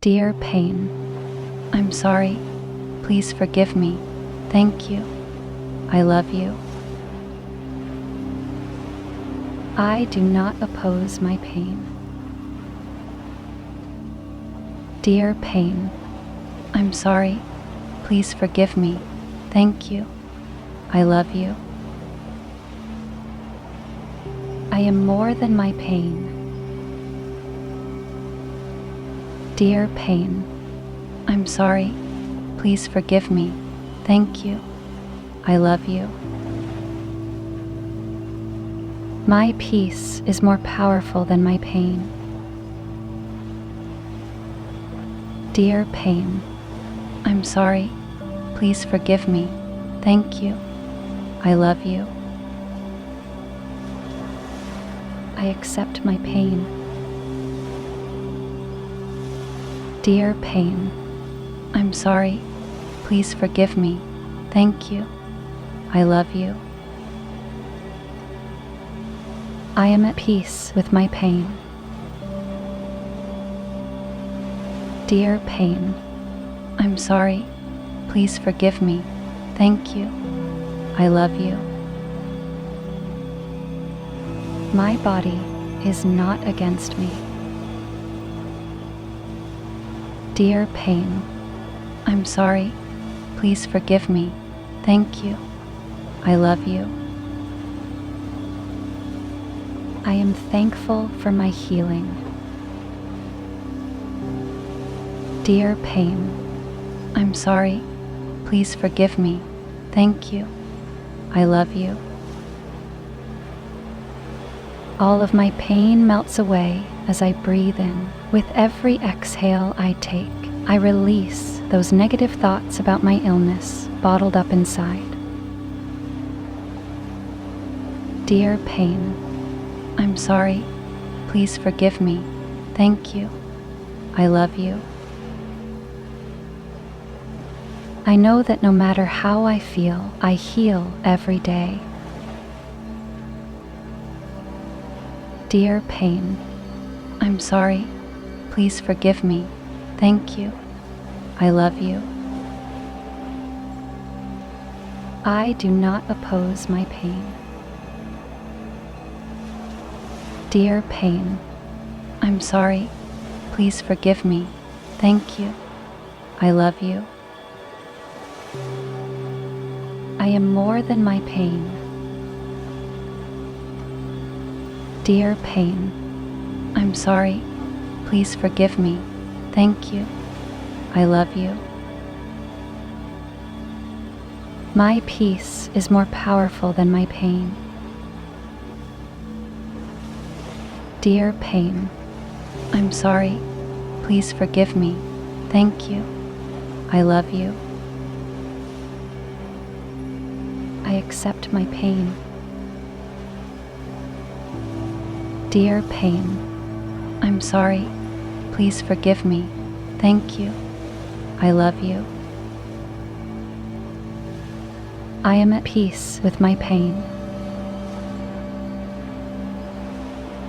Dear pain, I'm sorry. Please forgive me. Thank you. I love you. I do not oppose my pain. Dear pain, I'm sorry. Please forgive me. Thank you. I love you. I am more than my pain. Dear pain, I'm sorry. Please forgive me. Thank you. I love you. My peace is more powerful than my pain. Dear pain, I'm sorry. Please forgive me. Thank you. I love you. I accept my pain. Dear pain, I'm sorry. Please forgive me. Thank you. I love you. I am at peace with my pain. Dear pain, I'm sorry. Please forgive me. Thank you. I love you. My body is not against me. Dear pain, I'm sorry. Please forgive me. Thank you. I love you. I am thankful for my healing. Dear pain, I'm sorry. Please forgive me. Thank you. I love you. All of my pain melts away as I breathe in. With every exhale I take, I release those negative thoughts about my illness bottled up inside. Dear pain, I'm sorry. Please forgive me. Thank you. I love you. I know that no matter how I feel, I heal every day. Dear pain, I'm sorry. Please forgive me. Thank you. I love you. I do not oppose my pain. Dear pain, I'm sorry. Please forgive me. Thank you. I love you. I am more than my pain. Dear pain, I'm sorry. Please forgive me. Thank you. I love you. My peace is more powerful than my pain. Dear pain, I'm sorry. Please forgive me. Thank you. I love you. I accept my pain. Dear pain, I'm sorry. Please forgive me. Thank you. I love you. I am at peace with my pain.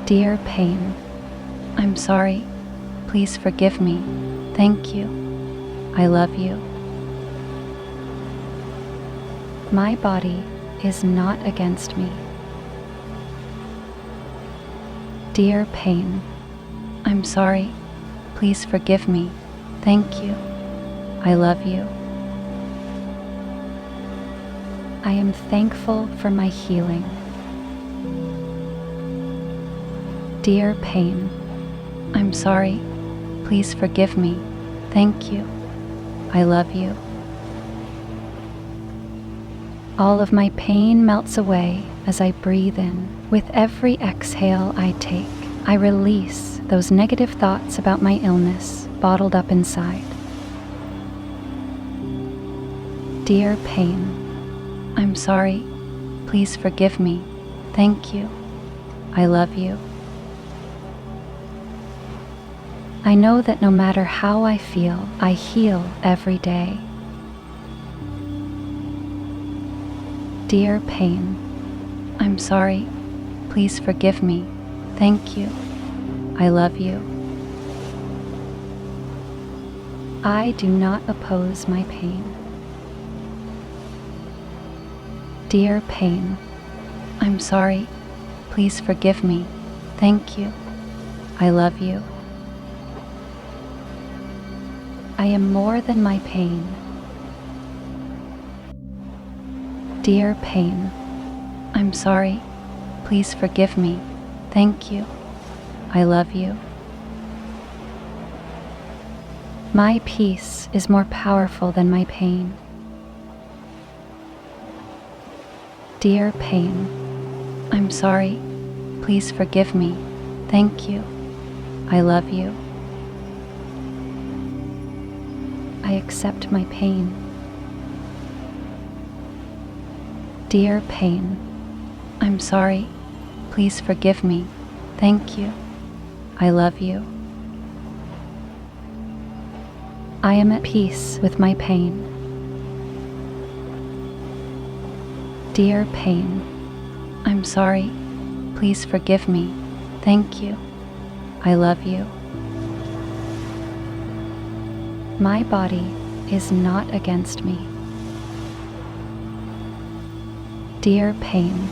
Dear pain, I'm sorry. Please forgive me. Thank you. I love you. My body is not against me. Dear pain, I'm sorry. Please forgive me. Thank you. I love you. I am thankful for my healing. Dear pain, I'm sorry. Please forgive me. Thank you. I love you. All of my pain melts away as I breathe in. With every exhale I take, I release those negative thoughts about my illness bottled up inside. Dear pain, I'm sorry. Please forgive me. Thank you. I love you. I know that no matter how I feel, I heal every day. Dear pain, I'm sorry. Please forgive me. Thank you. I love you. I do not oppose my pain. Dear pain, I'm sorry. Please forgive me. Thank you. I love you. I am more than my pain. Dear pain, I'm sorry. Please forgive me. Thank you. I love you. My peace is more powerful than my pain. Dear pain, I'm sorry. Please forgive me. Thank you. I love you. I accept my pain. Dear pain, I'm sorry. Please forgive me. Thank you. I love you. I am at peace with my pain. Dear pain, I'm sorry. Please forgive me. Thank you. I love you. My body is not against me. Dear pain,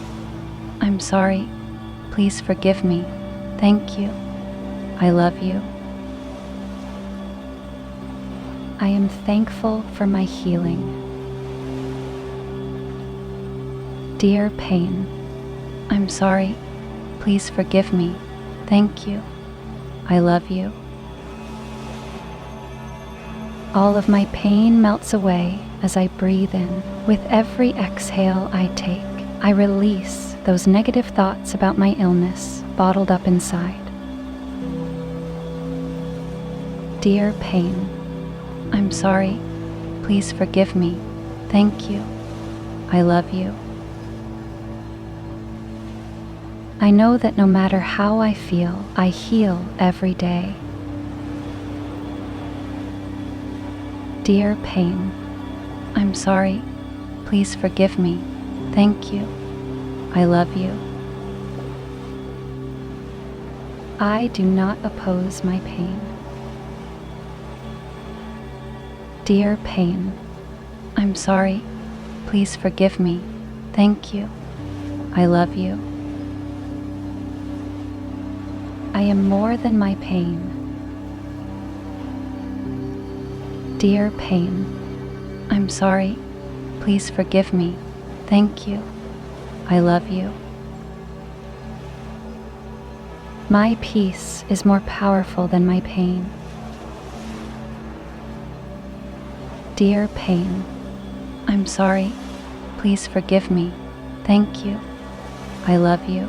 I'm sorry. Please forgive me. Thank you. I love you. I am thankful for my healing. Dear pain, I'm sorry. Please forgive me. Thank you. I love you. All of my pain melts away as I breathe in. With every exhale I take, I release those negative thoughts about my illness bottled up inside. Dear pain, I'm sorry. Please forgive me. Thank you. I love you. I know that no matter how I feel, I heal every day. Dear pain, I'm sorry. Please forgive me. Thank you. I love you. I do not oppose my pain. Dear pain, I'm sorry. Please forgive me. Thank you. I love you. I am more than my pain. Dear pain, I'm sorry. Please forgive me. Thank you. I love you. My peace is more powerful than my pain. Dear pain, I'm sorry. Please forgive me. Thank you. I love you.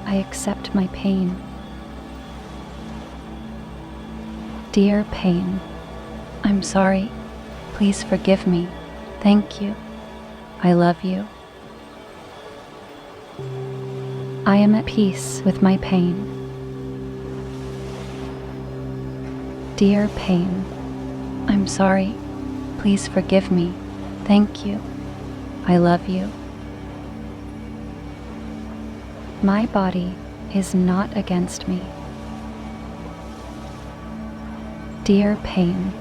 I accept my pain. Dear pain, I'm sorry. Please forgive me. Thank you. I love you. I am at peace with my pain. Dear pain, I'm sorry. Please forgive me. Thank you. I love you. My body is not against me. Dear pain,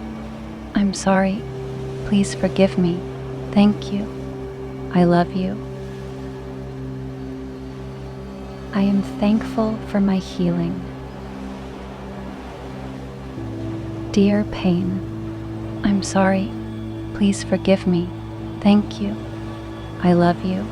I'm sorry. Please forgive me. Thank you. I love you. I am thankful for my healing. Dear pain, I'm sorry. Please forgive me. Thank you. I love you.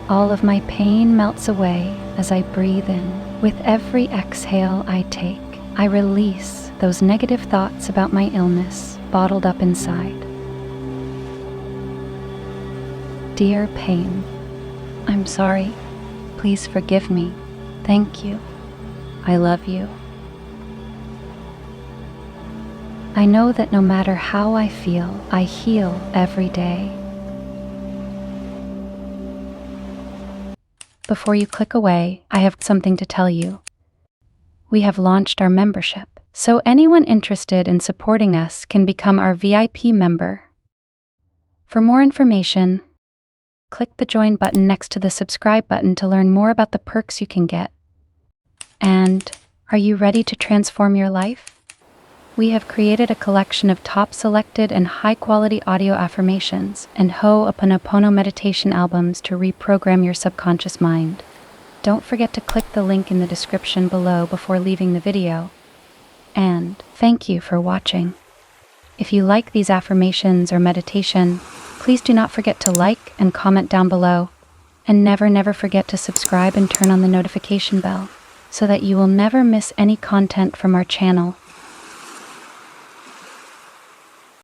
All of my pain melts away as I breathe in. With every exhale I take, I release those negative thoughts about my illness bottled up inside. Dear pain, I'm sorry. Please forgive me. Thank you. I love you. I know that no matter how I feel, I heal every day. Before you click away, I have something to tell you. We have launched our membership, so anyone interested in supporting us can become our VIP member. For more information, click the join button next to the subscribe button to learn more about the perks you can get. And are you ready to transform your life? We have created a collection of top-selected and high-quality audio affirmations and Ho'oponopono meditation albums to reprogram your subconscious mind. Don't forget to click the link in the description below before leaving the video. And thank you for watching. If you like these affirmations or meditation, please do not forget to like and comment down below. And never forget to subscribe and turn on the notification bell so that you will never miss any content from our channel.